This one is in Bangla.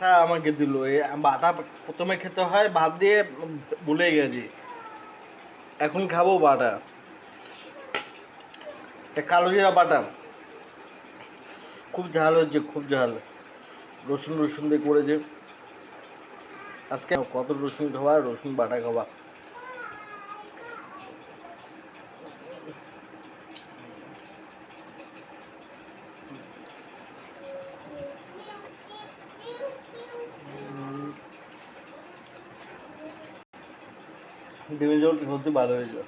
বাটা আমাকে দিল। এই বাটা প্রথমে খেতে হয় ভাত দিয়ে, ভুলে গেছি। এখন খাবো বাটা, কালো জিরা বাটা। খুব ঝাল হচ্ছে, খুব ঝাল। রসুন রসুন দিয়ে করেছে আজকে। কত রসুন খাওয়া, রসুন বাটা খাওয়া। ডিমের ঝোল সত্যি ভালো হয়েছিল।